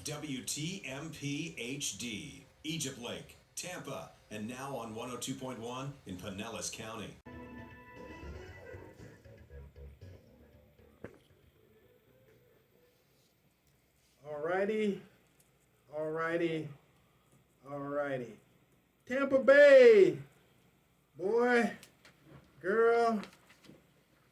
WTMP HD, Egypt Lake, Tampa, and now on 102.1 in Pinellas County. Alrighty. Tampa Bay, boy, girl,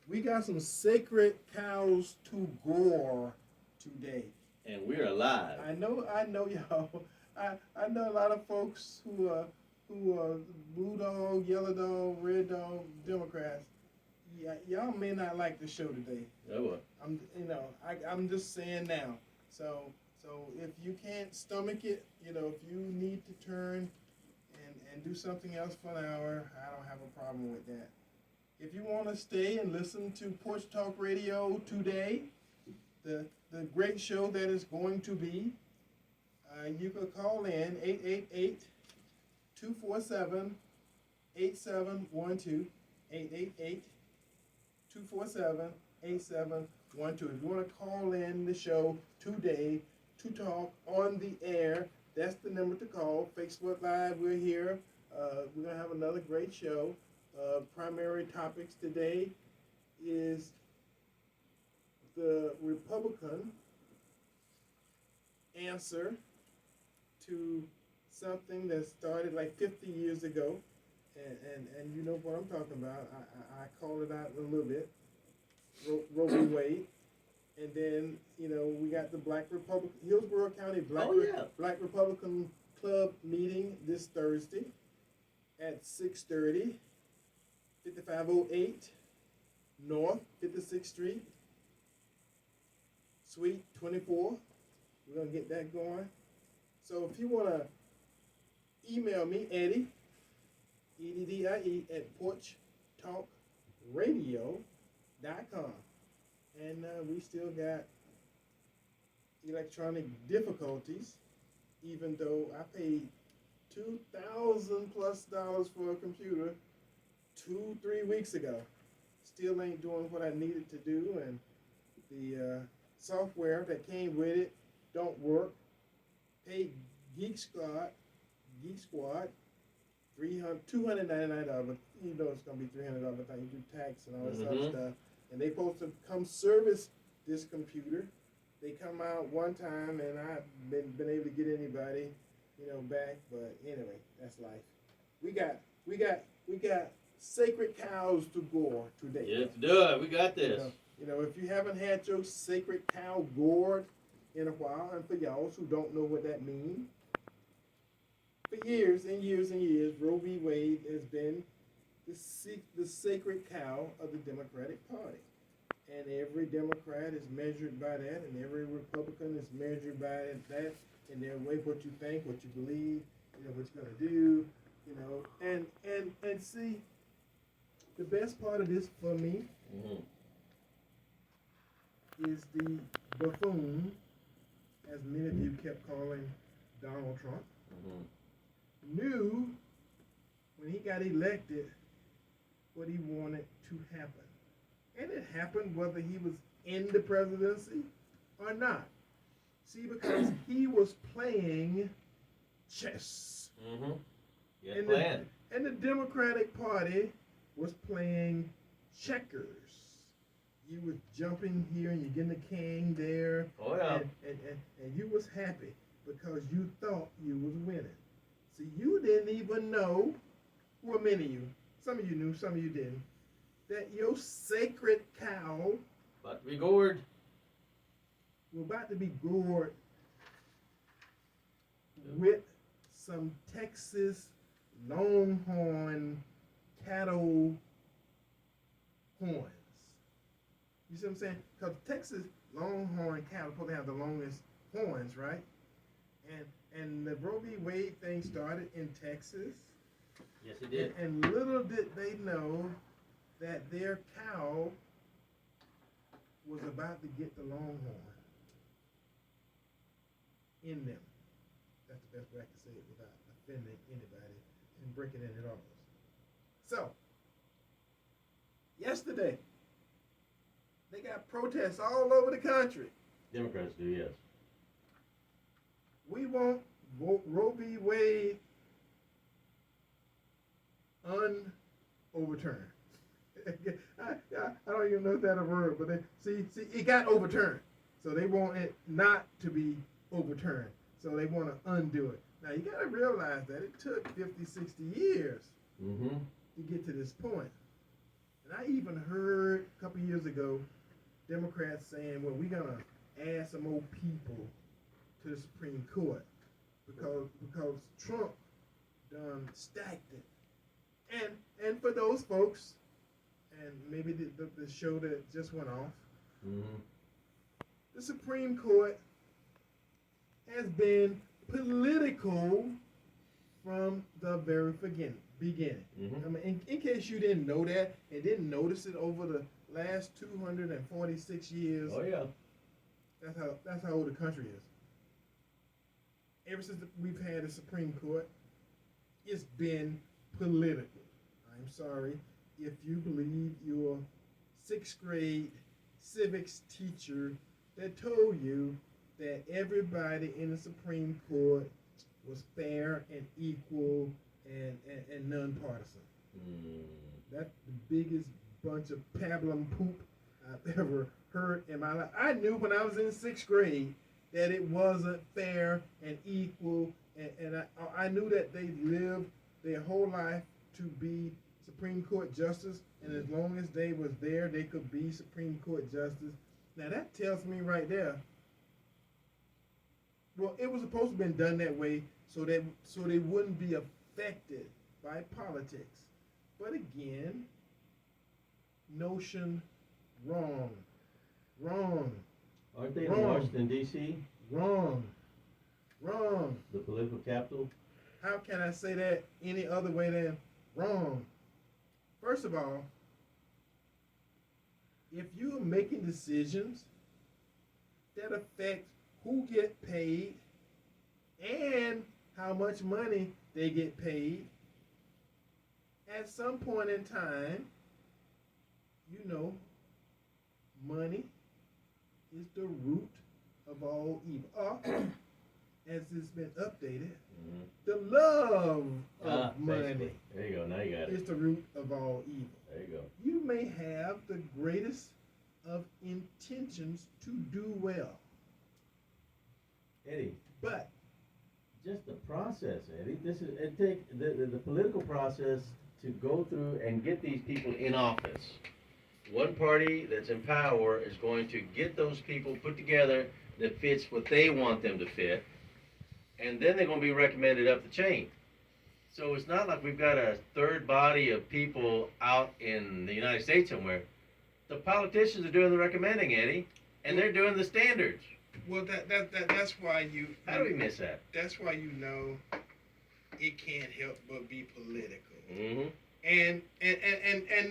we got some sacred cows to gore today. And we're alive. I know, y'all. I know a lot of folks who are blue dog, yellow dog, red dog Democrats. Yeah, y'all may not like the show today. Oh, what? I'm just saying now. So if you can't stomach it, if you need to turn and do something else for an hour, I don't have a problem with that. If you want to stay and listen to Porch TalkRadio today, the great show that is going to be, you could call in 888-247-8712, 888-247-8712. If you want to call in the show today to talk on the air, that's the number to call. Facebook Live, we're here. We're going to have another great show. Primary topics today is the Republican answer to something that started like 50 years ago. And you know what I'm talking about. I called it out a little bit. Roe v. Wade. And then, we got the Black Republican, Hillsborough County Black Republican Club meeting this Thursday at 6:30, 5508 North 56th Street, Suite 24. We're going to get that going. So if you want to email me, Eddie, EDDIE, at porchtalkradio.com. And we still got electronic difficulties, even though I paid $2,000+ for a computer 2-3 weeks ago. Still ain't doing what I needed to do, and the software that came with it don't work. Paid Geek Squad $299. You know it's gonna be $300 if I do tax and all this other stuff. And they supposed to come service this computer. They come out one time, and I've been able to get anybody, back. But anyway, that's life. We got sacred cows to gore today. Yes, do it. We got this. If you haven't had your sacred cow gored in a while, and for y'all who don't know what that means, for years and years and years, Roe v. Wade has been the sacred cow of the Democratic Party. And every Democrat is measured by that, and every Republican is measured by that, in their way, what you think, what you believe, what you're going to do, and see, the best part of this for me is the buffoon, as many of you kept calling Donald Trump, knew when he got elected what he wanted to happen. And it happened whether he was in the presidency or not. See, because he was playing chess. Yes, and the Democratic Party was playing checkers. You was jumping here and you're getting the king there. Oh, yeah. And you was happy because you thought you was winning. See, you didn't even know, well, many of you, some of you knew, some of you didn't, that your sacred cow about to be gored. We're about to be gored with some Texas Longhorn cattle horns. You see what I'm saying? Because Texas Longhorn cattle probably have the longest horns, right? And the Roe v. Wade thing started in Texas. Yes, it did. And little did they know that their cow was about to get the longhorn in them. That's the best way I can say it without offending anybody and breaking any laws. So, yesterday, they got protests all over the country. Democrats do, yes. We want Roe v. Wade overturned. I don't even know if that's a word, but see, it got overturned. So they want it not to be overturned. So they want to undo it. Now, you got to realize that it took 50, 60 years to get to this point. And I even heard a couple years ago Democrats saying, well, we're going to add some more people to the Supreme Court because Trump done stacked it. And for those folks, and maybe the show that just went off, the Supreme Court has been political from the very beginning. I mean, in case you didn't know that and didn't notice it over the last 246 years. Oh yeah. That's how old the country is. Ever since we've had a Supreme Court, it's been political. I'm sorry if you believe your 6th grade civics teacher that told you that everybody in the Supreme Court was fair and equal and nonpartisan. That's the biggest bunch of pablum poop I've ever heard in my life. I knew when I was in 6th grade that it wasn't fair and equal, and I knew that they lived their whole life to be Supreme Court justice, and as long as they was there, they could be Supreme Court justice. Now that tells me right there, well, it was supposed to have been done that way so they wouldn't be affected by politics. But again, notion wrong. Aren't they in Washington, D.C.? Wrong. The political capital? How can I say that any other way than wrong? First of all, if you're making decisions that affect who get paid and how much money they get paid, at some point in time, money is the root of all evil. As it's been updated, the love of money. Basically. There you go. Now you got it. Is the root of all evil. There you go. You may have the greatest of intentions to do well, Eddie. but Just the process, Eddie. It takes the political process to go through and get these people in office. One party that's in power is going to get those people put together that fits what they want them to fit, and then they're going to be recommended up the chain. So it's not like we've got a third body of people out in the United States somewhere. The politicians are doing the recommending, Eddie, and they're doing the standards. well, that's why you. How do we miss that? That's why it can't help but be political. Mm-hmm. And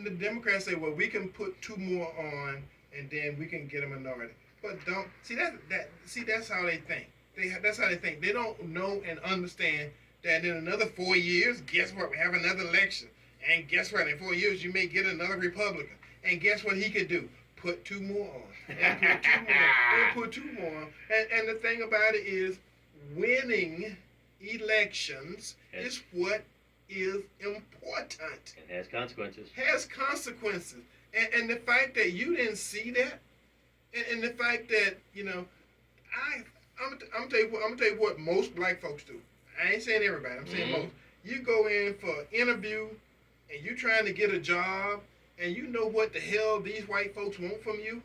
the Democrats say, well, we can put 2 more on, and then we can get a minority. But don't see that's how they think. That's how they think. They don't know and understand that in another 4 years, guess what? We have another election, and guess what? In 4 years, you may get another Republican, and guess what he could do? Put 2 more on, and put 2 more, and put 2 more on. And the thing about it is, winning elections is what is important. It has consequences. Has consequences. And the fact that you didn't see that, and the fact that, I'm gonna tell you what most black folks do. I ain't saying everybody, I'm saying most. You go in for an interview and you trying to get a job and you know what the hell these white folks want from you.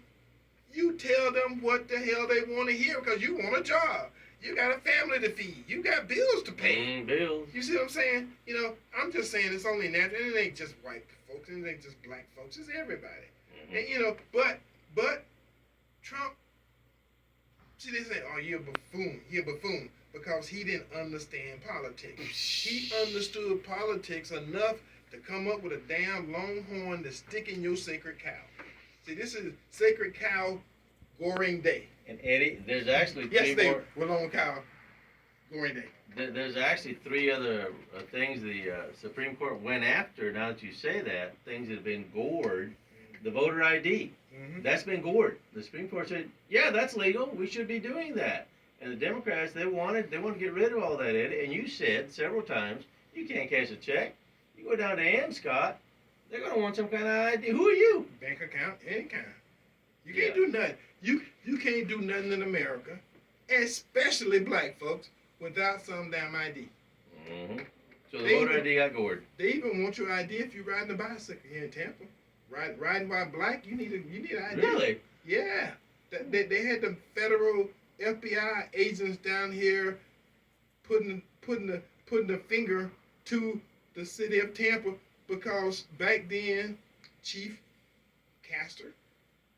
You tell them what the hell they want to hear because you want a job. You got a family to feed. You got bills to pay. Bills. You see what I'm saying? I'm just saying it's only natural. It ain't just white folks. It ain't just black folks. It's everybody. And but Trump. See, they say, "Oh, you're a buffoon. You're a buffoon," because he didn't understand politics. He understood politics enough to come up with a damn longhorn to stick in your sacred cow. See, this is sacred cow goring day. And Eddie, there's actually long cow goring day. There's actually 3 other things the Supreme Court went after. Now that you say that, things that have been gored. The voter ID, that's been gored. The Supreme Court said, yeah, that's legal. We should be doing that. And the Democrats, they wanted to get rid of all that, Eddie. And you said several times, you can't cash a check. You go down to Amscot, they're gonna want some kind of ID. Who are you? Bank account, any kind. You can't do nothing. You can't do nothing in America, especially black folks, without some damn ID. Mm-hmm. So the voter ID got gored. They even want your ID if you're riding a bicycle here in Tampa. Riding while black, you need ID. Really? Yeah. They had the federal FBI agents down here putting the finger to the city of Tampa because back then Chief Castor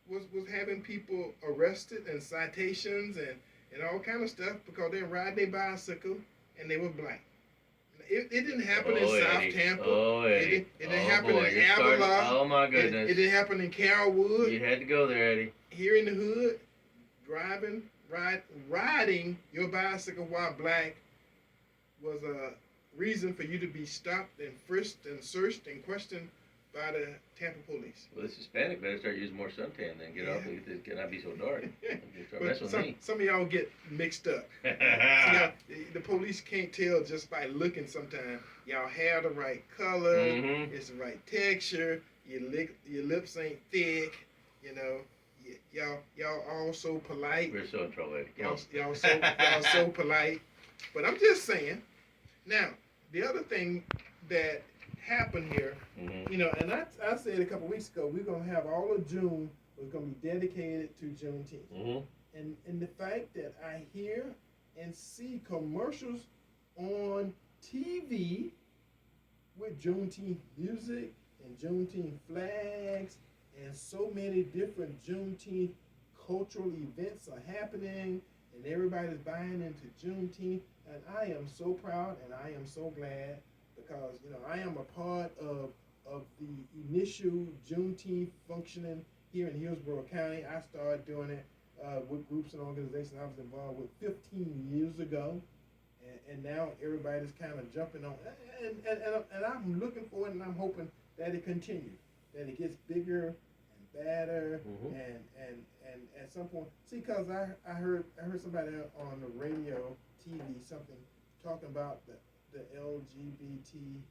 was having people arrested and citations and all kind of stuff because they were riding their bicycle and they were black. It didn't happen in South Tampa. Oh, Eddie. It didn't happen in Avila. Oh, my goodness. It didn't happen in Carrollwood. You had to go there, Eddie. Here in the hood, riding your bicycle while black was a reason for you to be stopped and frisked and searched and questioned by the Tampa police. Well, this Hispanic better start using more suntan then. Get off. It cannot be so dark. Start messing with me. Some of y'all get mixed up. See, the police can't tell just by looking sometimes. Y'all hair the right color, it's the right texture, your lips ain't thick, you know. Y'all all so polite. We're so in trouble, Eddie. Y'all so polite. But I'm just saying. Now, the other thing that happened here, you know, and I said a couple weeks ago, we're gonna have all of June was gonna be dedicated to Juneteenth. And the fact that I hear and see commercials on TV with Juneteenth music and Juneteenth flags and so many different Juneteenth cultural events are happening and everybody's buying into Juneteenth, and I am so proud and I am so glad because, you know, I am a part of the initial Juneteenth functioning here in Hillsborough County. I started doing it with groups and organizations I was involved with 15 years ago, and now everybody's kind of jumping on, and I'm looking for it, and I'm hoping that it continues, that it gets bigger and better, and at some point, see, because I heard somebody on the radio, TV, something talking about the LGBTQ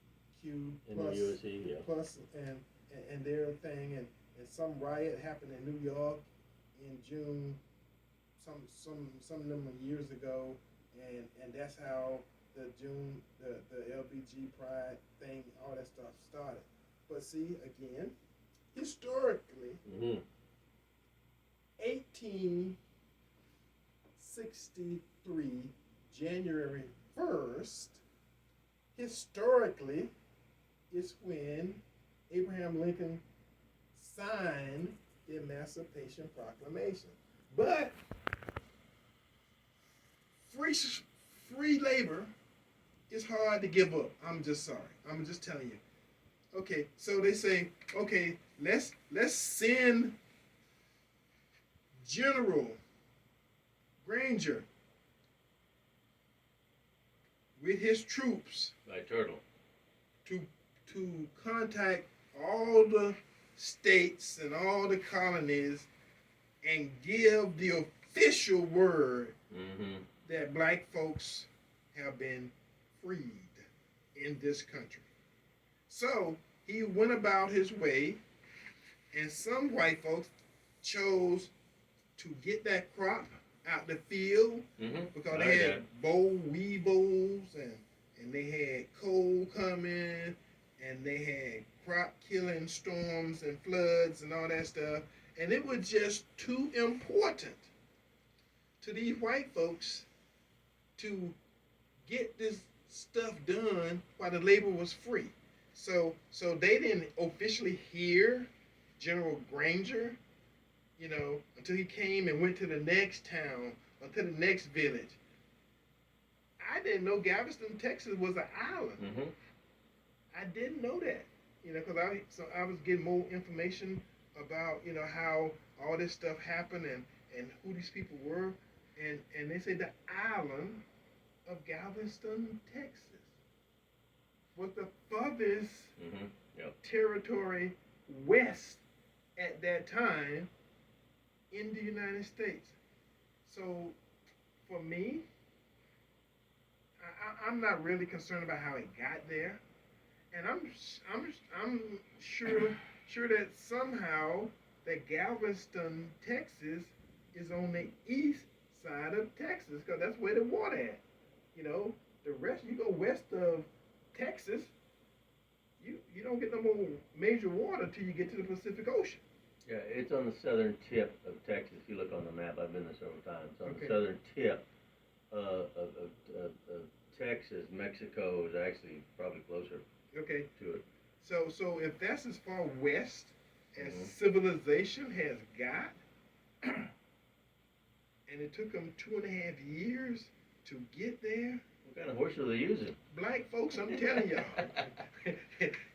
plus and their thing, and some riot happened in New York in June, some of them years ago, and that's how the LBG pride thing, all that stuff started. But see, again, historically, 1863, January 1st, historically, is when Abraham Lincoln signed the Emancipation Proclamation. But free labor is hard to give up. I'm just sorry. I'm just telling you. Okay, so they say, okay, let's send General Granger with his troops by Turtle to contact all the states and all the colonies and give the official word that black folks have been freed in this country. So he went about his way, and some white folks chose to get that crop out the field because they had weevils and they had cold coming and they had crop killing storms and floods and all that stuff, and it was just too important to these white folks to get this stuff done while the labor was free. So they didn't officially hear General Granger, you know, until he came and went to the next town or to the next village. I didn't know Galveston, Texas was an island. I didn't know that, you know, because I was getting more information about, you know, how all this stuff happened and who these people were, and they said the island of Galveston, Texas was the farthest territory west at that time in the United States. So for me, I'm not really concerned about how it got there, and I'm sure that somehow that Galveston, Texas, is on the east side of Texas, because that's where the water at. You know, the rest, you go west of Texas, you don't get no more major water till you get to the Pacific Ocean. Yeah, it's on the southern tip of Texas. If you look on the map, I've been there several times. On Okay. the southern tip of Texas, Mexico is actually probably closer Okay, to it. so if that's as far west as Mhm. civilization has got, and it took them 2.5 years to get there, What kind of horse are they using? black folks, I'm telling y'all,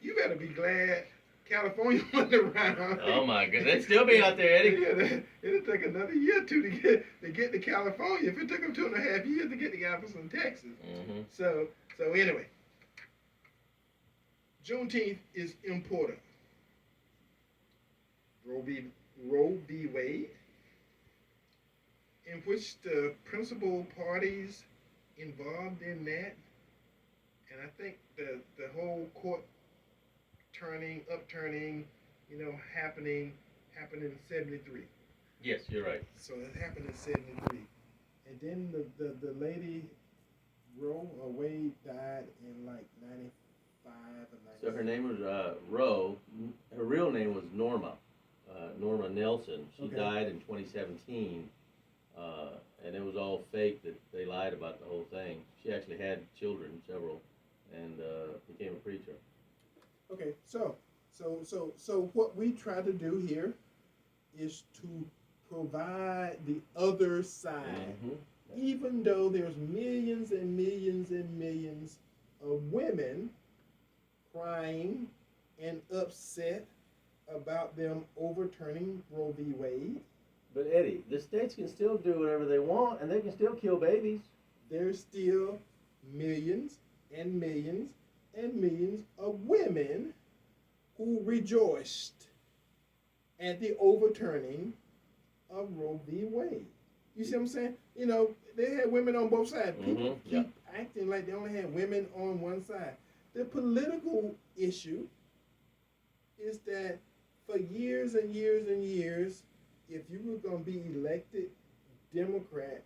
you better be glad California wasn't around. Oh my goodness, they'd still be out there, Eddie. Yeah, it'll take another year or two to get to California. If it took them 2.5 years to get to Galveston, Texas. Mm-hmm. So anyway, Juneteenth is important. Roe v. Wade, in which the principal parties involved in that, and I think the whole court upturning, happened in '73. Yes, you're right. So it happened in '73, and then the lady Wade died in like '95 or '96. So her name was Roe. Her real name was Norma Nelson. She Okay. died in 2017, and it was all fake. That they lied about the whole thing. She actually had children, several, and became a preacher. Okay, so what we try to do here is to provide the other side. Mm-hmm. Even though there's millions and millions and millions of women crying and upset about them overturning Roe v. Wade, But Eddie, the states can still do whatever they want, and they can still kill babies. there's still millions and millions and millions of women who rejoiced at the overturning of Roe v. Wade. You see what I'm saying? They had women on both sides. People Mhm, keep acting like they only had women on one side. The political issue is that for years and years and years, if you were going to be elected Democrat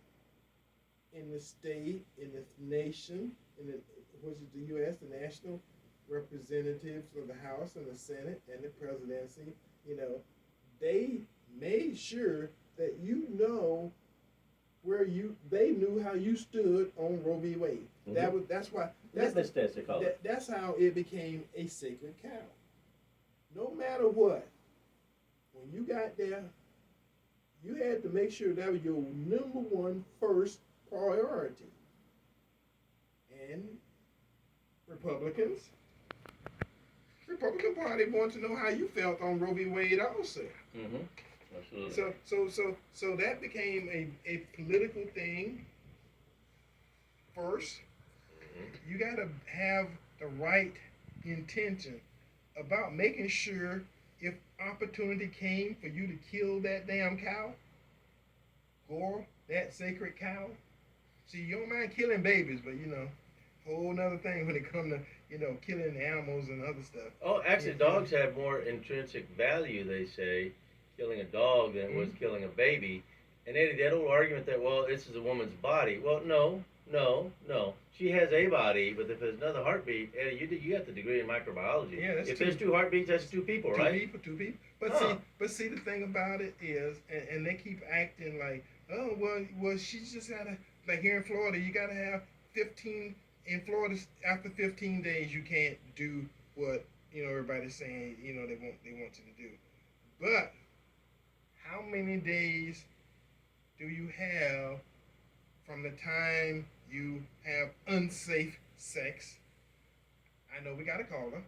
in the state, in the nation, which is the U.S., the national representatives of the House and the Senate and the presidency, they made sure that they knew how you stood on Roe v. Wade. Mhm. Litmus test, they call it. That's how it became a sacred cow. No matter what, when you got there, you had to make sure that was your number one first priority. And Republican Party want to know how you felt on Roe v. Wade also. Mm-hmm. Absolutely. So that became a political thing first. Mm-hmm. You got to have the right intention about making sure if opportunity came for you to kill that damn cow, gore that sacred cow. See, you don't mind killing babies, but whole nother thing when it comes to killing animals and other stuff. Oh, actually, dogs have more intrinsic value, they say, killing a dog than it was killing a baby. And Eddie, that old argument that, well, this is a woman's body. Well, no. She has a body, but if there's another heartbeat, Eddie, you got the degree in microbiology. Yeah, that's if two. there's two heartbeats, that's two people, right? Two people. But see, the thing about it is, and they keep acting like, oh, well, she's just gotta, like here in Florida, you gotta have 15. In Florida, after 15 days, you can't do what everybody's saying they want you to do. But how many days do you have from the time you have unsafe sex? I know we got a caller.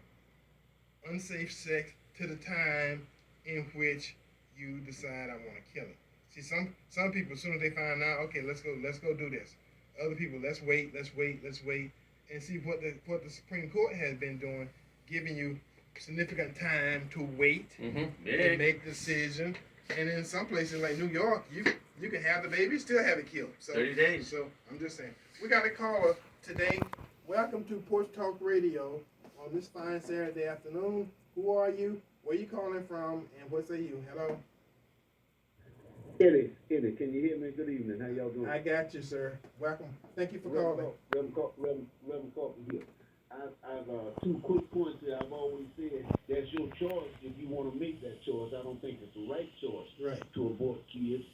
Unsafe sex to the time in which you decide I want to kill him. See, some people, as soon as they find out, okay, let's go do this. Other people, let's wait, and see what the Supreme Court has been doing, giving you significant time to wait Mm-hmm. and make decisions. And in some places like New York, you can have the baby, still have it killed. So 30 days. So I'm just saying, we got a caller today. Welcome to Porch Talk Radio on this fine Saturday afternoon. Who are you? Where you calling from? And what say you? Hello. Eddie, can you hear me? Good evening. How y'all doing? I got you, sir. Welcome. Thank you for calling. Reverend Carter here. I've two quick points here. I've always said that's your choice if you want to make that choice. I don't think it's the right choice to abort kids,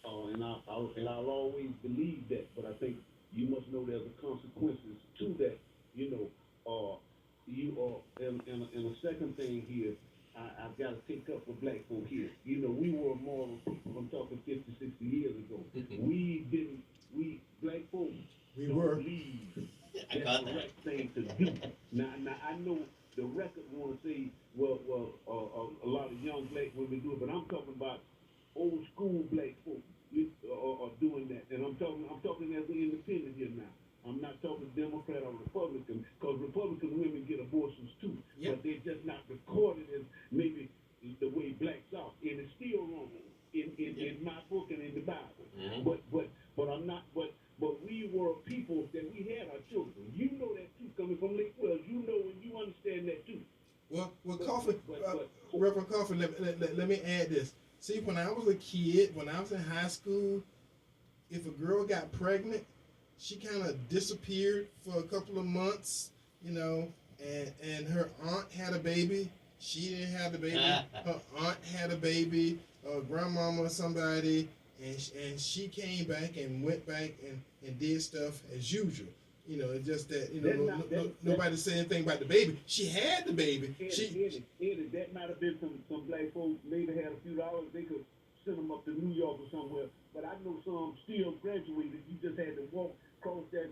and I'll always believe that. But I think you must know there's the consequences to that. And a second thing here, I've got to take up for black folk here. We were moral people. I'm talking 50, 60 years ago. We black folks believe that's the right thing to do. Now I know the record want to say, a lot of young black women do it, but I'm talking about old school black folk are doing that. And I'm talking as an independent here now. I'm not talking Democrat or Republican, because Republican women get abortions too, but they're just not recorded as maybe the way blacks are, and it's still wrong in my book and in the Bible. But I'm not. But we were people that we had our children. You know that too, coming from Lake Wells. You know and you understand that too. Well, Coffee, Reverend Coffee, let me add this. See, when I was a kid, when I was in high school, if a girl got pregnant, she kind of disappeared for a couple of months, and her aunt had a baby. She didn't have the baby. Her aunt had a baby, grandmama or somebody, and she came back and went back and did stuff as usual. It's just that, nobody said anything about the baby. She had the baby. Eddie, that might have been some black folks, maybe had a few dollars, they could send them up to New York or somewhere. But I know some still graduated. You just had to walk across that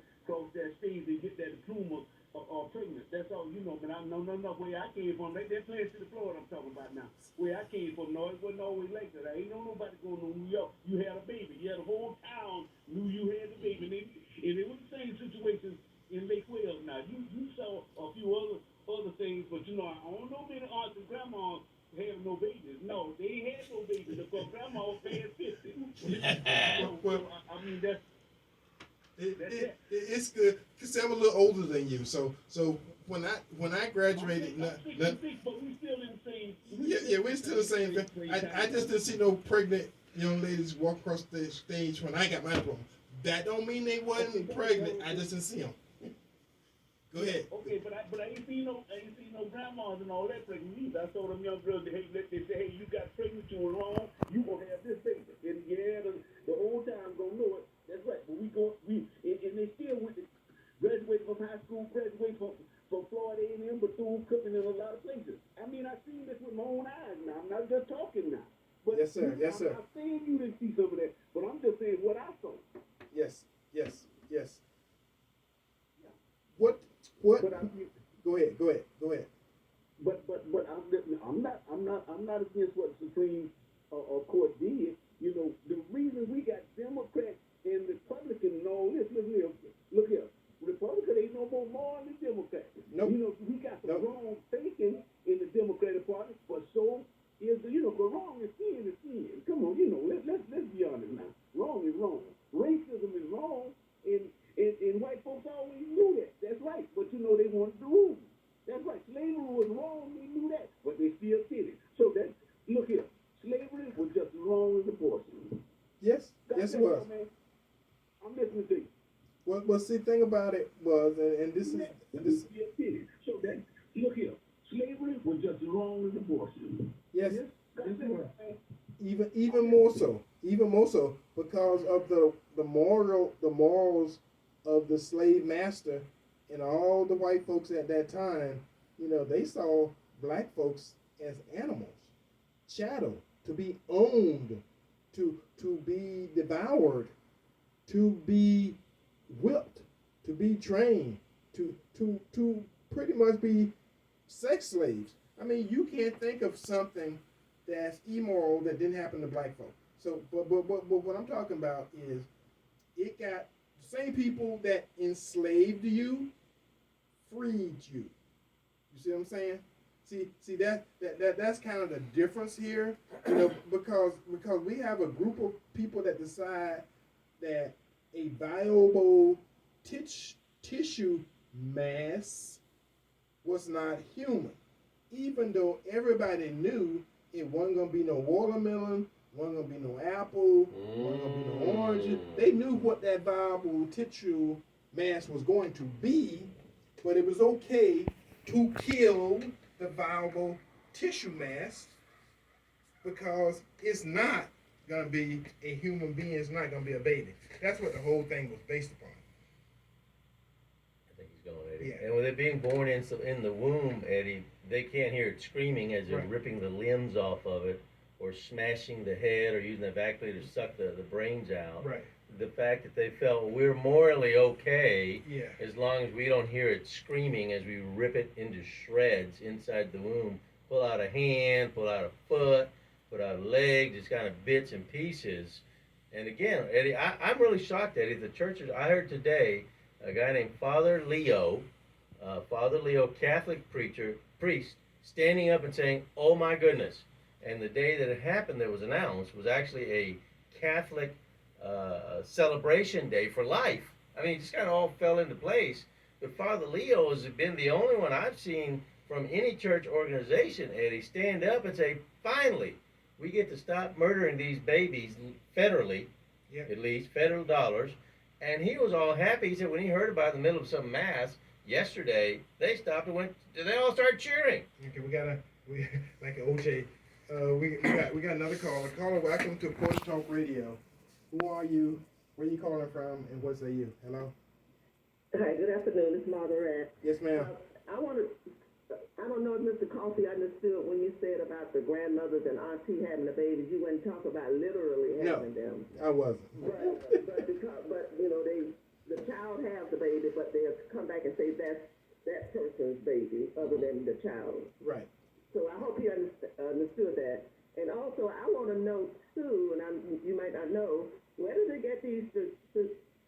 stage and get that diploma or pregnant. That's all you know. But I know where I came from. They're playing to the Florida I'm talking about now. Where I came from, no, it wasn't always like that. I ain't know nobody going to New York. You had a baby. You had a whole town knew you had the baby. And it was the same situation in Lake Wells. Now you saw a few other things, but I don't know many aunts and grandmas have no babies. No, they ain't had no babies because grandma was paying 50. Well, I mean that's. It's good because I'm a little older than you. So when I graduated, but we still in the same. We're still the same thing. I just didn't see no pregnant young ladies walk across the stage when I got my diploma. That don't mean they wasn't pregnant. I just didn't see them. Go ahead. Okay, but I ain't seen no grandmas and all that pregnant either. I told them young girls, they say, hey, you got pregnant, you were wrong. You gonna have this baby. And the old time gonna know it. That's right. But and they still went to graduate from high school, graduate from Florida A&M, Bethune, cooking in a lot of places. I mean, I've seen this with my own eyes now. I'm not just talking now. But yes, sir. I'm not saying you didn't see some of that, but I'm just saying what I saw. Yes. What? But go ahead. But I'm not against what the Supreme Court did. The reason we got Democrats and Republicans and all this. Look here. Republicans ain't no more moral than Democrats. Nope. We got some wrong thinking in the Democratic Party, but so is but wrong is sin. Come on, let's be honest now. Wrong is wrong. Racism is wrong, and white folks always knew that. That's right. But they wanted the rules. That's right. Slavery was wrong. They knew that, but they still did it. So look here. Slavery was just as wrong as abortion. Yes. Yes, it was. Man. I'm listening to you. Well, see, the thing about it was, and this is. So look here. Slavery was just as wrong as abortion. Yes. Even more so, because of the morals of the slave master and all the white folks at that time. They saw black folks as animals, chattel, to be owned, to be devoured, to be whipped, to be trained, to pretty much be sex slaves. I mean, you can't think of something that's immoral that didn't happen to black folk. So, but what I'm talking about is it got the same people that enslaved you, freed you. You see what I'm saying? See that's kind of the difference here, because we have a group of people that decide that a viable tissue mass was not human, even though everybody knew it wasn't gonna be no watermelon, wasn't gonna be no apple, wasn't gonna be no orange. They knew what that viable tissue mass was going to be, but it was okay to kill the viable tissue mass because it's not gonna be a human being, it's not gonna be a baby. That's what the whole thing was based upon. I think he's going, Eddie. Yeah. And with it being born in the womb, Eddie, they can't hear it screaming as they're Right. ripping the limbs off of it or smashing the head or using the vac cleaner to suck the brains out. Right. The fact that they felt we're morally okay Yeah. as long as we don't hear it screaming as we rip it into shreds inside the womb, pull out a hand, pull out a foot, put out a leg, just kind of bits and pieces. And again, Eddie, I'm really shocked, Eddie. The churches, I heard today a guy named Father Leo, Catholic priest, standing up and saying, "Oh my goodness." And the day that it happened, that was announced, was actually a Catholic celebration day for life. I mean, it just kind of all fell into place. But Father Leo has been the only one I've seen from any church organization, Eddie, stand up and say, finally, we get to stop murdering these babies federally, at least, federal dollars. And he was all happy. He said when he heard about it in the middle of some mass yesterday, they stopped and they all started cheering. Okay, we like OJ. We got another caller. Caller, welcome to Porch Talk Radio. Who are you? Where are you calling from? And what say you? Hello? Hi, good afternoon. It's Margaret. Yes, ma'am. I don't know if Mr. Coffey understood when you said about the grandmothers and auntie having the babies. You wouldn't talk about literally having them. I wasn't. But you know, the child has the baby, but they'll come back and say that's that person's baby other than the child. Right. So I hope you understood that. And also, I want to know too, and you might not know, where do they get these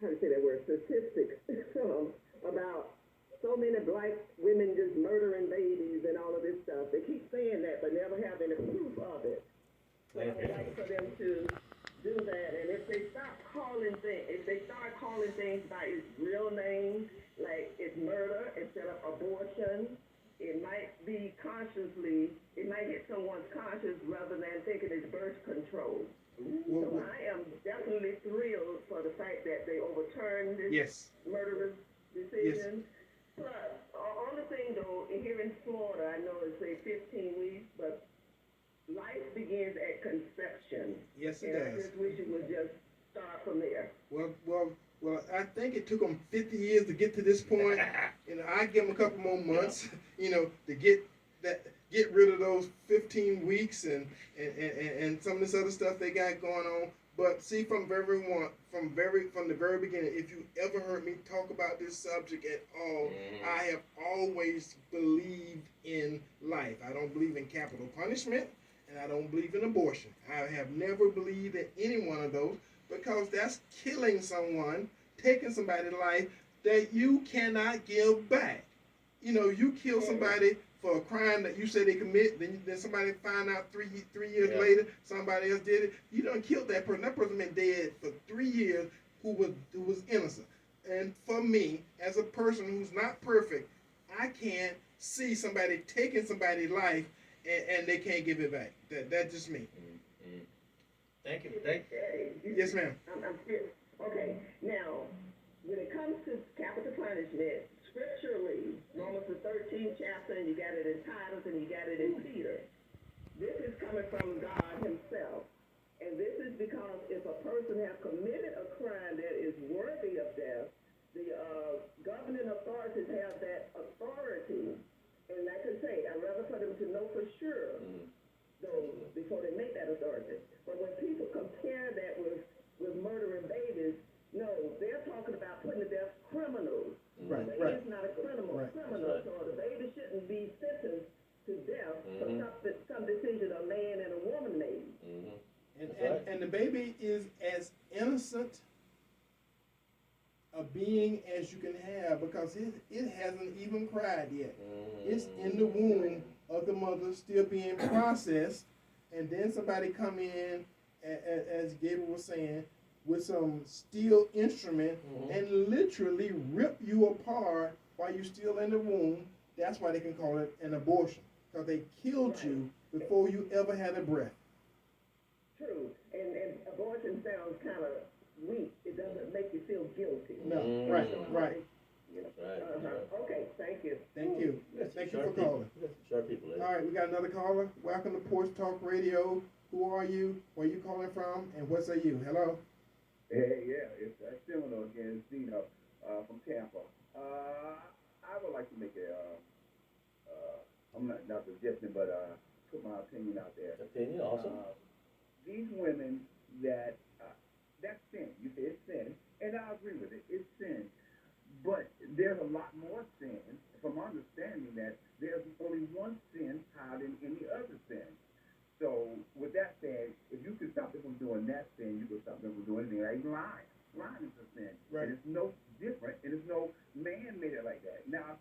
how to say that word, statistics about so many black women just murdering babies and all of this stuff? They keep saying that, but never have any proof of it. So I would like for them to do that. And if they start calling things by its real name, like it's murder instead of abortion, it might be it might hit someone's conscience rather than thinking it's birth control. So I am definitely thrilled for the fact that they overturned this murderous decision. Yes. Plus, on the thing though, here in Florida, I know it's say 15 weeks, but life begins at conception. Yes, it does. does. I just wish it would just start from there. Well, I think it took them 50 years to get to this point. I give them a couple more months, to get rid of those 15 weeks and some of this other stuff they got going on. But see, from the very beginning, if you ever heard me talk about this subject at all, I have always believed in life. I don't believe in capital punishment, and I don't believe in abortion. I have never believed in any one of those, because that's killing someone, taking somebody's life that you cannot give back. You kill somebody for a crime that you say they commit, then somebody find out 3 years later somebody else did it. You done killed that person. That person been dead for 3 years who was innocent. And for me, as a person who's not perfect, I can't see somebody taking somebody's life and they can't give it back. That's just me. Thank you. Yes, ma'am. I'm serious. Okay, now, when it comes to capital punishment, scripturally, Romans the 13th chapter, and you got it in Titus, and you got it in Peter, this is coming from God himself. And this is because if a person has committed a crime that is worthy of death, the governing authorities have that authority. And like I say, I'd rather for them to know for sure, though, before they make that authority. But when people compare that with murdering babies, no, they're talking about putting to death criminals. Right. The baby's not a criminal. Right. So the baby shouldn't be sentenced to death for some decision a man and a woman made. And the baby is as innocent of being as you can have, because it hasn't even cried yet. It's in the womb of the mother, still being processed, and then somebody come in, as Gabriel was saying, with some steel instrument and literally rip you apart while you're still in the womb. That's why they can call it an abortion, because they killed you before you ever had a breath. True, and abortion sounds kind of weak. It doesn't make you feel guilty. No, right. You know. Okay, thank you. Thank you. Thank you for calling. Sharp people. All right, we got another caller. Welcome to Porch Talk Radio. Who are you? Where are you calling from? And what say you? Hello? Hey, yeah, it's Seminole again, it's Dino from Tampa. I would like to make I'm not suggesting, but put my opinion out there. Opinion, awesome. These women that's sin. You say it's sin, and I agree with it. It's sin. But there's a lot more sin, from understanding that there's only one sin higher than any other sin. So, with that said, if you can stop them from doing that sin, you can stop them from doing anything like lying. Lying is a sin. Right. And it's no different, and it's no man made it like that. Now, as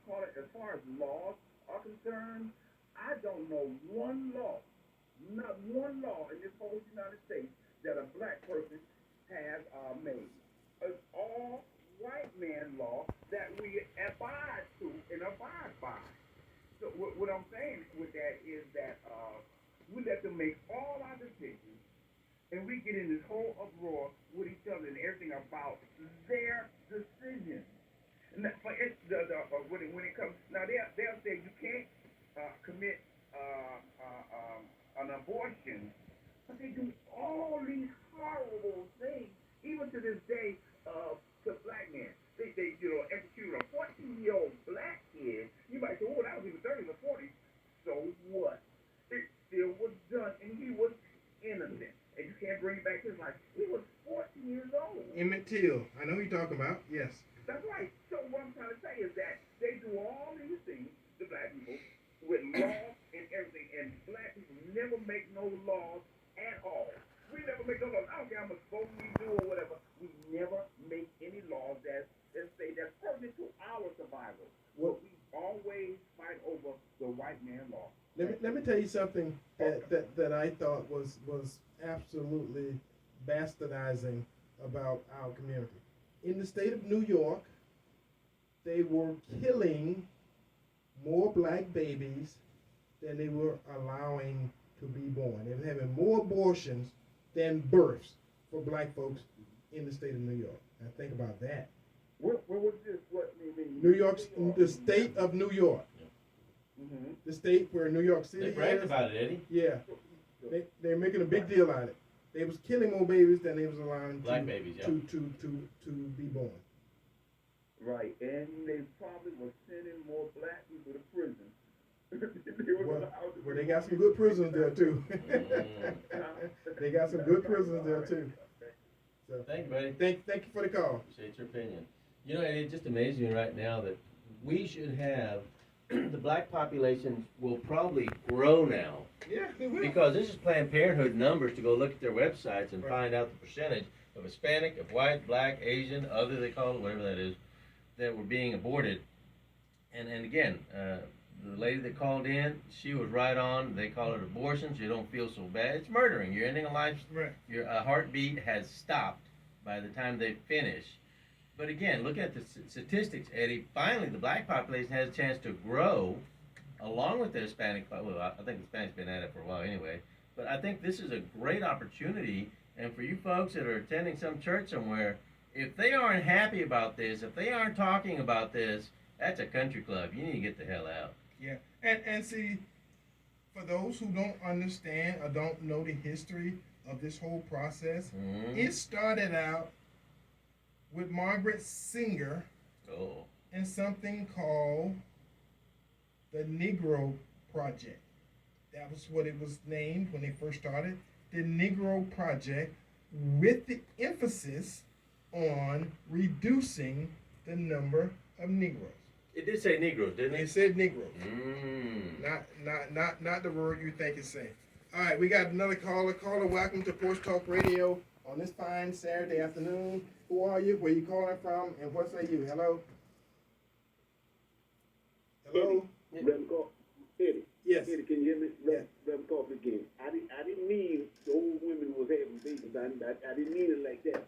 far as laws are concerned, I don't know one law, not one law in this whole United States that a black person has made. It's all white man law that we abide to and abide by. So what I'm saying with that is that we let them make all our decisions, and we get in this whole uproar with each other and everything about their decisions. And that, when it comes now, they'll say you can't commit an abortion, but they do all these horrible things. Even to this day, to black men, they executed a 14-year-old black kid. You might say, oh, that was even 30s or 40s. So what? It still was done, and he was innocent. And you can't bring back his life. He was 14 years old. Emmett Till. I know who you're talking about. Yes. That's right. So what I'm trying to say is that they do all these things, the black people, with law and everything, and black people never make no laws at all. We never make no laws. I don't care how much voting we do or whatever. We never make any laws that's pertinent to our survival. But we always fight over the white man law. Let me tell you something that I thought was absolutely bastardizing about our community. In the state of New York, they were killing more black babies than they were allowing to be born. They were having more abortions than births for black folks in the state of New York. Now think about that. Where was this? What do you mean? New York, the state of New York. Mm-hmm. The state where New York City They bragged is. about it, Eddie. Yeah. They're making a big deal out of it. They was killing more babies than they was allowing Black babies, yeah. to be born. Right, and they probably were sending more black people to prison. Well, they got some good prisons there too. They got some good prisons there too. So Thank you, buddy. thank you for the call. Appreciate your opinion. You know, it just amazes me right now that we should have the black population will probably grow now. Yeah, they will. Because this is Planned Parenthood numbers to go look at their websites and Right. find out the percentage of Hispanic, of white, black, Asian, other they call it, whatever that is, that were being aborted. And again, the lady that called in, she was right on. They call it abortions. You don't feel so bad. It's murdering. You're ending a life. Right. Your heartbeat has stopped by the time they finish. But again, looking at the statistics, Eddie, finally the black population has a chance to grow along with the Hispanic. Well, I think the Hispanic's been at it for a while anyway. But I think this is a great opportunity. And for you folks that are attending some church somewhere, if they aren't happy about this, if they aren't talking about this, that's a country club. You need to get the hell out. Yeah, and see, for those who don't understand or don't know the history of this whole process, it started out with Margaret Singer and something called the Negro Project. That was what it was named when they first started, the Negro Project, with the emphasis on reducing the number of Negroes. It did say Negroes, didn't They it? said Negroes. Not the word you think it's saying. All right, we got another caller. Caller, welcome to Porch Talk Radio. on this fine Saturday afternoon. Who are you? Where you calling from? And what say you? Hello? Hello? Reverend Eddie. Yes. Eddie, can you hear me? Yes. Reverend Coffee again. I didn't mean the old women was having babies. I didn't mean it like that.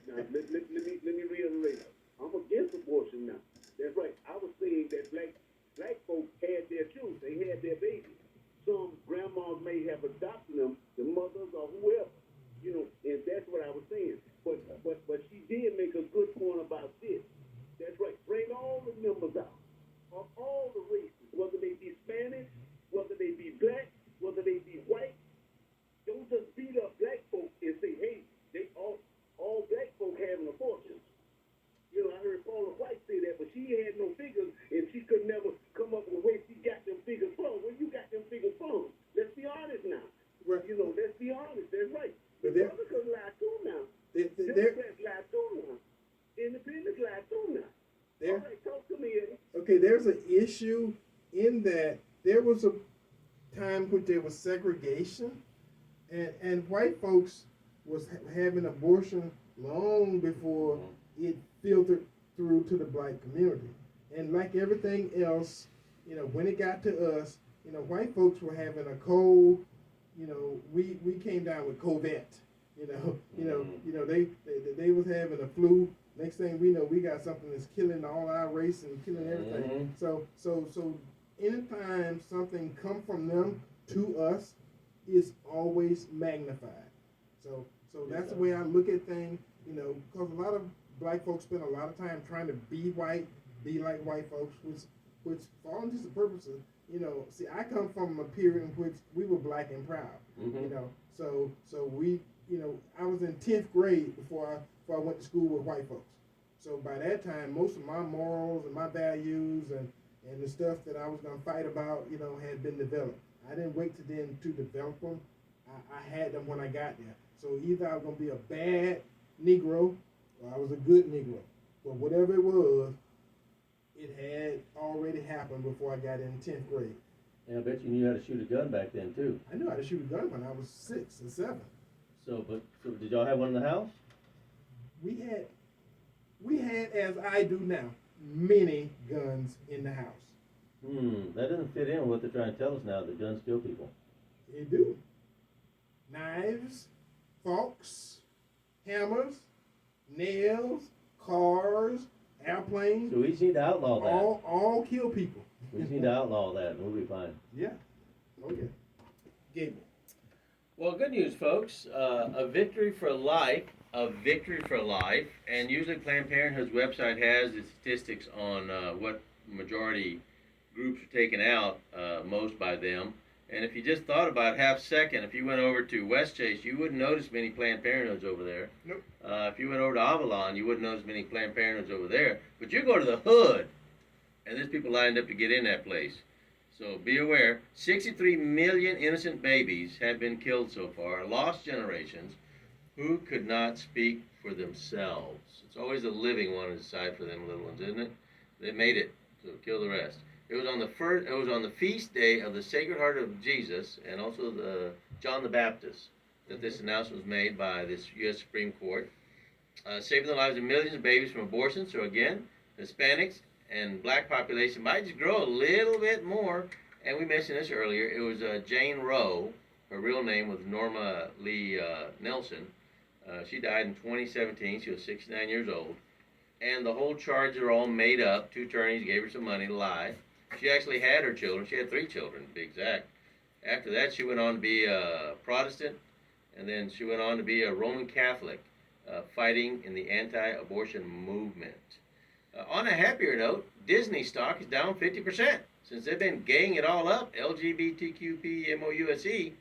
Now, let me reiterate. I'm against abortion now. That's right. I was saying that black folks had their children. They had their babies. Some grandmas may have adopted them, the mothers or whoever. And that's what I was saying. But she did make a good point about this. That's right. Bring all the members out of all the races, whether they be Spanish, whether they be black, whether they be white. Don't just beat up black folk and say, hey, they all black folk having abortions. I heard Paula White say that, but she had no figures, and she could never come up with where she got them figures from. Where you got them figures from? Let's be honest now. Right. Let's be honest. That's right. But The Republicans lie too now. Democrats lie too now. Independents lie too now. All right, talk to me, Eddie. Okay, there's an issue in that there was a time when there was segregation, and white folks was having abortion long before it filtered through to the black community. And like everything else, when it got to us, white folks were having a cold. We came down with COVID. They was having a flu. Next thing we know, we got something that's killing all our race and killing everything. So anytime something come from them to us, is always magnified. So that's the way I look at things. Because a lot of black folks spend a lot of time trying to be white, be like white folks, which for all intents and purposes, see, I come from a period in which we were black and proud. So we, I was in 10th grade before I went to school with white folks. So by that time, most of my morals and my values and the stuff that I was going to fight about, had been developed. I didn't wait to then to develop them. I had them when I got there. So either I was going to be a bad Negro or I was a good Negro. But whatever it was, it had already happened before I got in 10th grade. Yeah, I bet you knew how to shoot a gun back then, too. I knew how to shoot a gun when I was 6 and 7. So did y'all have one in the house? We had, as I do now, many guns in the house. That doesn't fit in with what they're trying to tell us now, that guns kill people. They do. Knives, forks, hammers, nails, cars, airplanes. So we just need to outlaw that. All kill people. We just need to outlaw that, and we'll be fine. Yeah. Okay. Gable. Well, good news, folks. A victory for life. And usually Planned Parenthood's website has the statistics on what majority groups are taken out, most by them. And if you just thought about half second, if you went over to Westchase, you wouldn't notice many Planned Parenthoods over there. Nope. If you went over to Avalon, you wouldn't notice many Planned Parenthoods over there. But you go to the hood, and there's people lined up to get in that place. So be aware, 63 million innocent babies have been killed so far, lost generations, who could not speak for themselves. It's always the living one to decide for them little ones, isn't it? They made it, so kill the rest. It was on the feast day of the Sacred Heart of Jesus and also the John the Baptist that this announcement was made by this U.S. Supreme Court, saving the lives of millions of babies from abortion. So again, Hispanics and black population might just grow a little bit more. And we mentioned this earlier. It was Jane Roe. Her real name was Norma Lee Nelson. She died in 2017. She was 69 years old. And the whole charges are all made up. 2 attorneys gave her some money to lie. She actually had her children. She had 3 children, to be exact. After that, she went on to be a Protestant, and then she went on to be a Roman Catholic, fighting in the anti-abortion movement. On a happier note, Disney stock is down 50%. Since they've been gaying it all up, LGBTQPMOUSE,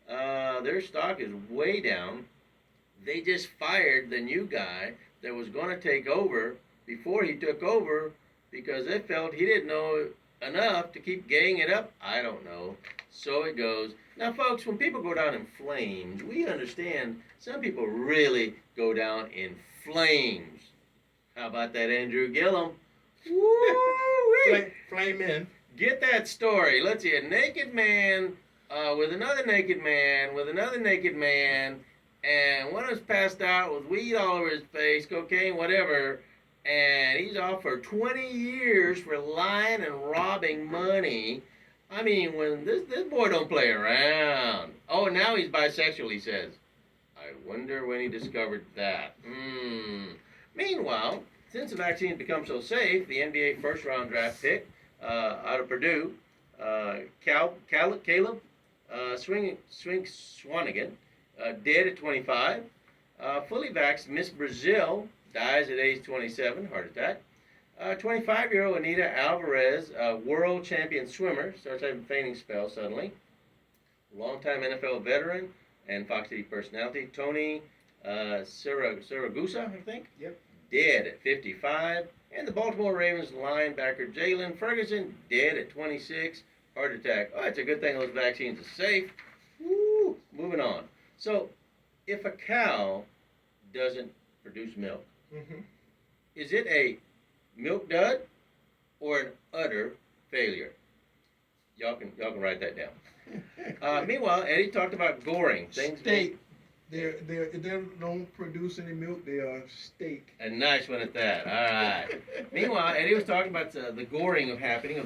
their stock is way down. They just fired the new guy that was going to take over before he took over because they felt he didn't know enough to keep gaying it up. I don't know. So it goes. Now, folks, when people go down in flames, we understand some people really go down in flames. How about that Andrew Gillum? Woo-wee! Flame in. Get that story. Let's see. A naked man with another naked man with another naked man, and one of them's passed out with weed all over his face, cocaine, whatever, and he's off for 20 years for lying and robbing money. I mean, when this boy don't play around. Oh, now he's bisexual, he says. I wonder when he discovered that. Meanwhile, since the vaccine become so safe, the NBA first-round draft pick out of Purdue, Caleb Swanigan, dead at 25. Fully vaxxed Miss Brazil dies at age 27, heart attack. 25-year-old Anita Alvarez, world champion swimmer, starts having a fainting spell suddenly. Longtime NFL veteran and Fox TV personality, Tony Siragusa, I think? Yep. Dead at 55. And the Baltimore Ravens linebacker Jalen Ferguson, dead at 26, heart attack. Oh, it's a good thing those vaccines are safe. Woo! Moving on. So, if a cow doesn't produce milk, is it a milk dud or an utter failure? Y'all can write that down. Meanwhile, Eddie talked about goring things. Steak. They don't produce any milk. They are steak. A nice one at that. All right. Meanwhile, Eddie was talking about the goring of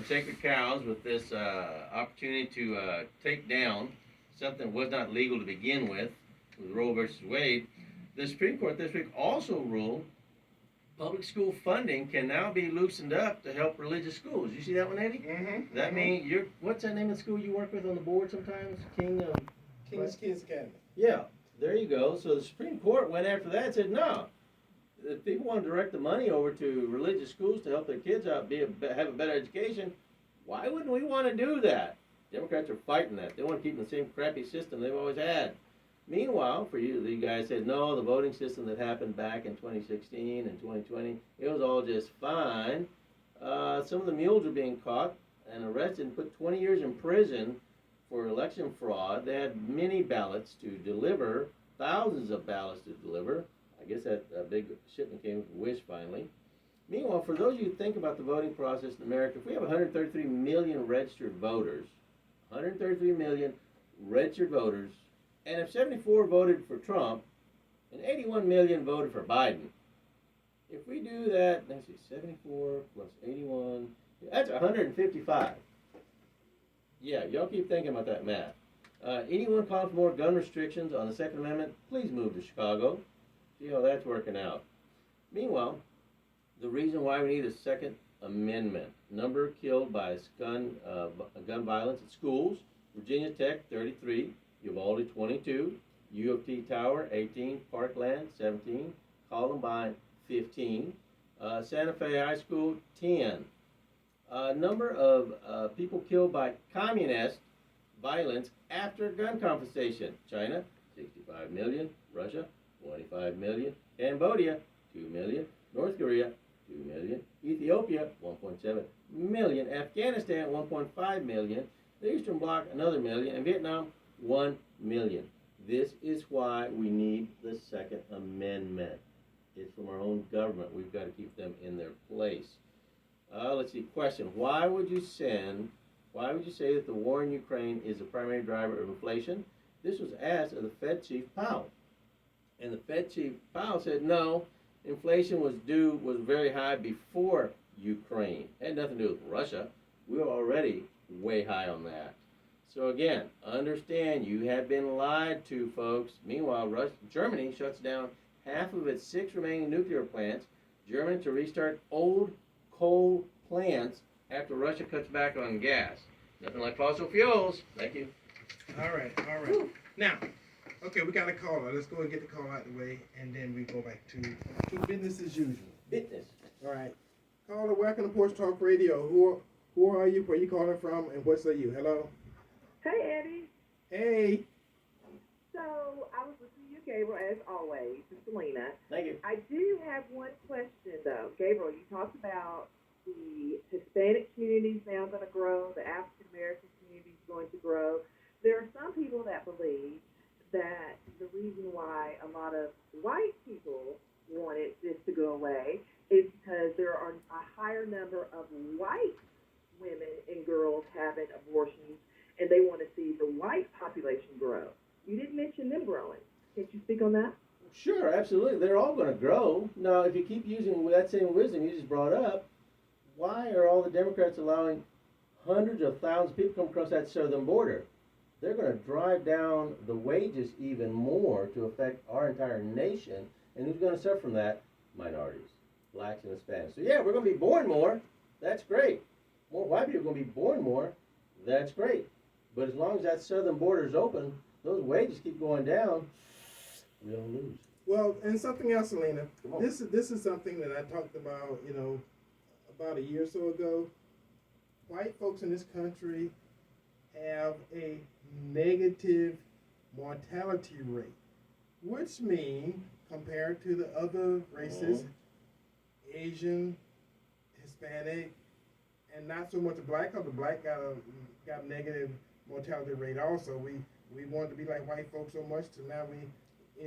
sacred cows with this opportunity to take down something that was not legal to begin with Roe versus Wade. The Supreme Court this week also ruled public school funding can now be loosened up to help religious schools. You see that one, Eddie? Mm-hmm. That means what's that name of the school you work with on the board sometimes? King's Kids Academy. Yeah, there you go. So the Supreme Court went after that and said, no, if people want to direct the money over to religious schools to help their kids out have a better education, why wouldn't we want to do that? Democrats are fighting that. They want to keep in the same crappy system they've always had. Meanwhile, for you guys said, no, the voting system that happened back in 2016 and 2020, it was all just fine. Some of the mules are being caught and arrested and put 20 years in prison for election fraud. They had many ballots to deliver, thousands of ballots to deliver. I guess that big shipment came with Wish finally. Meanwhile, for those of you who think about the voting process in America, if we have 133 million registered voters, 133 million registered voters, and if 74 voted for Trump and 81 million voted for Biden, if we do that, let's see, 74 plus 81, that's 155. Yeah, y'all keep thinking about that math. Anyone calling for more gun restrictions on the Second Amendment, please move to Chicago. See how that's working out. Meanwhile, the reason why we need a Second Amendment. Number killed by gun violence at schools. Virginia Tech, 33. Uvalde, 22. U of T Tower, 18. Parkland, 17. Columbine, 15. Santa Fe High School, 10. Number of people killed by communist violence after gun confiscation. China, 65 million. Russia, 25 million. Cambodia, 2 million. North Korea, 2 million. Ethiopia, 1.7 million. Afghanistan, 1.5 million. The Eastern Bloc, another million. And Vietnam, 1 million. This is why we need the Second Amendment. It's from our own government. We've got to keep them in their place. Let's see. Question. Why would you say that the war in Ukraine is the primary driver of inflation? This was asked of the Fed Chief Powell. And the Fed Chief Powell said, no, inflation was very high before Ukraine. It had nothing to do with Russia. We were already way high on that. So again, understand you have been lied to, folks. Meanwhile, Germany shuts down half of its 6 remaining nuclear plants. Germany to restart old coal plants after Russia cuts back on gas. Nothing like fossil fuels. Thank you. All right. Woo. Now, okay, we got a caller. Let's go and get the call out of the way, and then we go back to business as usual. Business. All right. Caller, welcome to Porch Talk Radio. Who are you? Where are you calling from? And what say you? Hello? Hey, Eddie. Hey. So, I was listening to you, Gabriel, as always, and Selena. Thank you. I do have one question, though. Gabriel, you talked about the Hispanic communities now going to grow, the African-American community is going to grow. There are some people that believe that the reason why a lot of white people wanted this to go away is because there are a higher number of white women and girls having abortions, and they want to see the white population grow. You didn't mention them growing. Can't you speak on that? Sure, absolutely. They're all going to grow. Now, if you keep using that same wisdom you just brought up, why are all the Democrats allowing hundreds of thousands of people come across that southern border? They're going to drive down the wages even more to affect our entire nation. And who's going to suffer from that? Minorities, blacks and Hispanics. So yeah, we're going to be born more. That's great. More white people are going to be born more. That's great. But as long as that southern border is open, those wages keep going down, we don't lose. Well, and something else, Elena. Come on. This is something that I talked about, about a year or so ago. White folks in this country have a negative mortality rate, which means compared to the other races, Asian, Hispanic, and not so much the black, because the black got a negative mortality rate also. We wanted to be like white folks so much, so now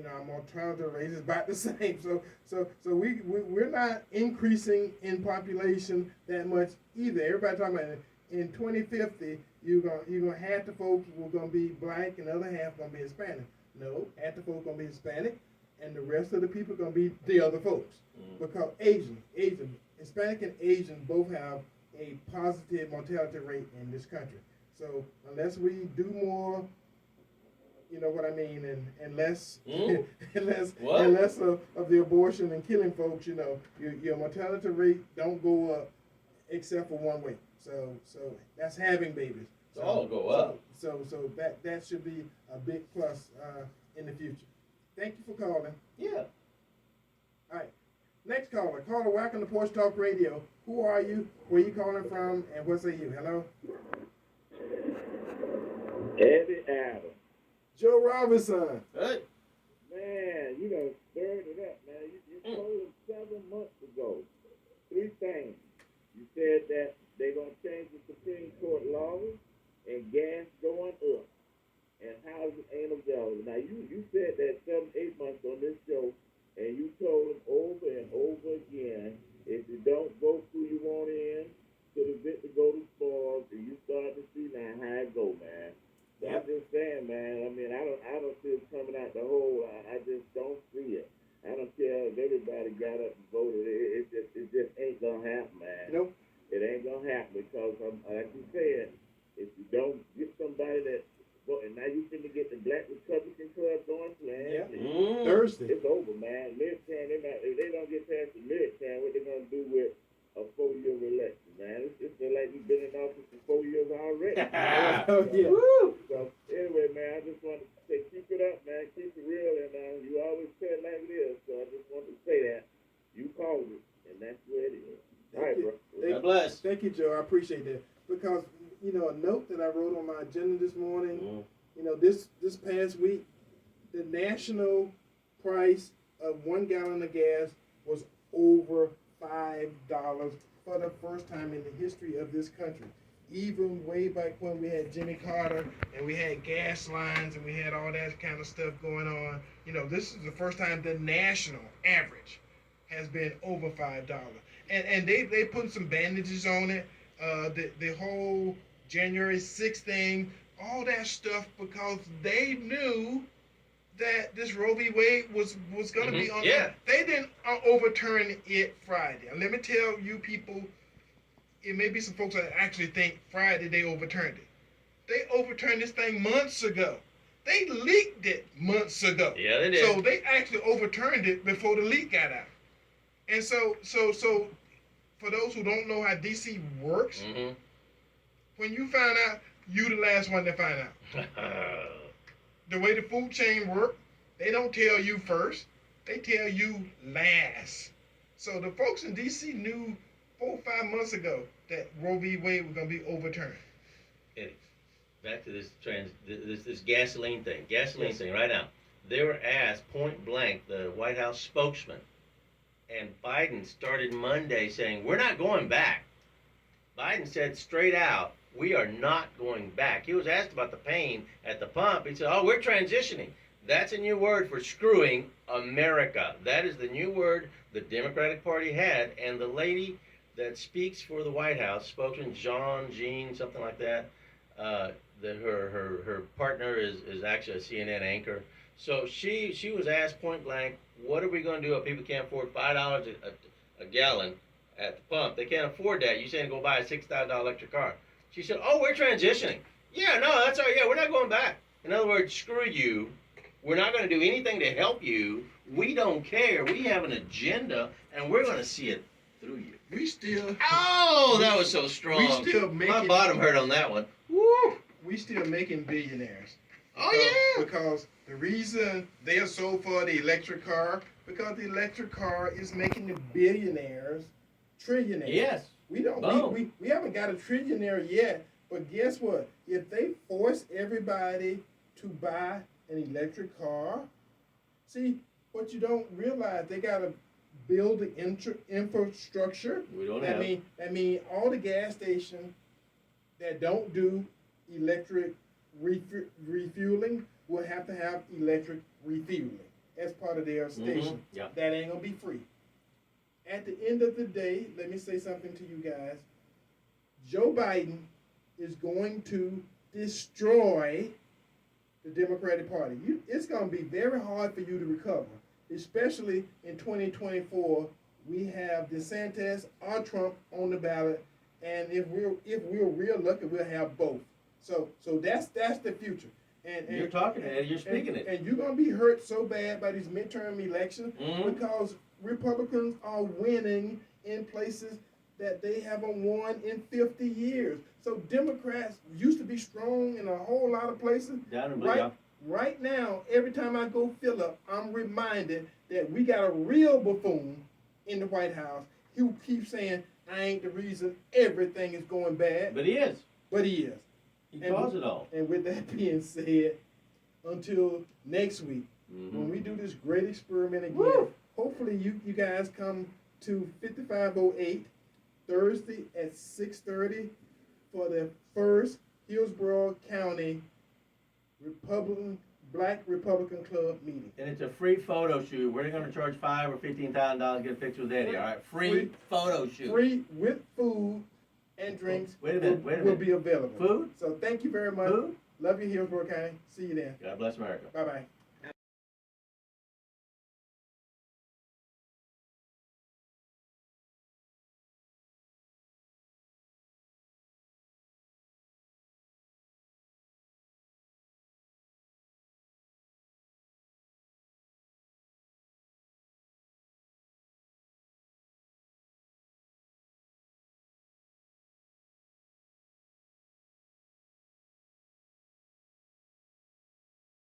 our mortality rate is about the same. So we're not increasing in population that much either. Everybody talking about in 2050, you're gonna half the folks were gonna be black and the other half gonna be Hispanic. No, half the folks gonna be Hispanic, and the rest of the people gonna be the other folks. Because Asian, Hispanic and Asian both have a positive mortality rate in this country. So unless we do more, you know what I mean, and less and less of the abortion and killing folks, your mortality rate don't go up except for one way. So that's having babies. So all go up. So that should be a big plus in the future. Thank you for calling. Yeah. All right. Next caller. Caller, welcome to Porch Talk Radio. Who are you? Where you calling from? And what say you? Hello? Eddie Adams. Joe Robinson. Hey. Man, you done stirred it up, man. You told him 7 months ago 3 things. You said that they're going to change the Supreme Court laws and gas going up and housing ain't available. Now, you said that 7, 8 months on this show, and you told them over and over again, if you don't vote who you want in, to the bit to go to spoils, and you start to see now how it go, man. So I'm just saying, man, I mean, I don't see it coming out the hole. I just don't see it. I don't care if everybody got up and voted. It just ain't going to happen, man. Nope. It ain't going to happen because, like you said, if you don't get somebody that vote, and now you finna get the Black Republican Club going, man. Yeah. Thursday. It's over, man. Midterm, if they don't get past the midterm, what they going to do with a 4-year election, man? It's like we've been in office for 4 years already. Oh, yeah. So, anyway, man, I just want to say keep it up, man. Keep it real, and you always say it like it is. So I just want to say that. You called it, and that's where it is. All right, bro. God bless. Thank you, Joe. I appreciate that. Because, a note that I wrote on my agenda this morning, this past week, the national price of 1 gallon of gas was over $5 for the first time in the history of this country. Even way back when we had Jimmy Carter and we had gas lines and we had all that kind of stuff going on, this is the first time the national average has been over $5. And they put some bandages on it. The whole January 6th thing, all that stuff, because they knew that this Roe v. Wade was going to be on. Yeah. They didn't overturn it Friday. And let me tell you people, it may be some folks that actually think Friday they overturned it. They overturned this thing months ago. They leaked it months ago. Yeah, they did. So they actually overturned it before the leak got out. And so for those who don't know how DC works, when you find out, you the last one to find out. The way the food chain works, they don't tell you first. They tell you last. So the folks in DC knew 4 or 5 months ago that Roe v. Wade was going to be overturned. Eddie, back to this gasoline thing. Yes. Thing right now. They were asked point blank, the White House spokesman, and Biden started Monday saying, we're not going back. Biden said straight out, we are not going back. He was asked about the pain at the pump. He said, we're transitioning. That's a new word for screwing America. That is the new word the Democratic Party had. And the lady that speaks for the White House, spokesman Jean, something like that, her partner is actually a CNN anchor. So she was asked point blank, what are we going to do if people can't afford $5 a gallon at the pump? They can't afford that. You saying go buy a $6,000 electric car? She said, oh, we're transitioning. Yeah, no, that's all right. Yeah, we're not going back. In other words, screw you. We're not going to do anything to help you. We don't care. We have an agenda, and we're going to see it through you. We still. Oh, that was so strong. We still making. My bottom hurt on that one. Woo! We still making billionaires. Oh, yeah. Because the reason they are so for the electric car, because the electric car is making the billionaires trillionaires. Yes. We don't. We haven't got a trillionaire yet. But guess what? If they force everybody to buy an electric car, see, what you don't realize, they got to build the infrastructure. We don't have. That mean all the gas stations that don't do electric refueling will have to have electric refueling as part of their station. Mm-hmm. Yeah. That ain't gonna be free. At the end of the day, let me say something to you guys. Joe Biden is going to destroy the Democratic Party. It's going to be very hard for you to recover, especially in 2024. We have DeSantis or Trump on the ballot, and if we're real lucky, we'll have both. So that's the future. And you're talking it, you're speaking it. And you're going to be hurt so bad by these midterm elections because Republicans are winning in places that they haven't won in 50 years. So Democrats used to be strong in a whole lot of places. Right now, every time I go fill up, I'm reminded that we got a real buffoon in the White House who keeps saying, I ain't the reason everything is going bad. But he is. He caused it all. And with that being said, until next week, when we do this great experiment again, hopefully you guys come to 5508 Thursday at 6:30 for the first Hillsborough County Black Republican Club meeting. And it's a free photo shoot. We're going to charge $5,000 or $15,000 to get a picture with Eddie. All right, free photo shoot. Free with food and drinks. Wait a minute. Will be available. Food? So thank you very much. Food? Love you, Hillsborough County. See you then. God bless America. Bye bye.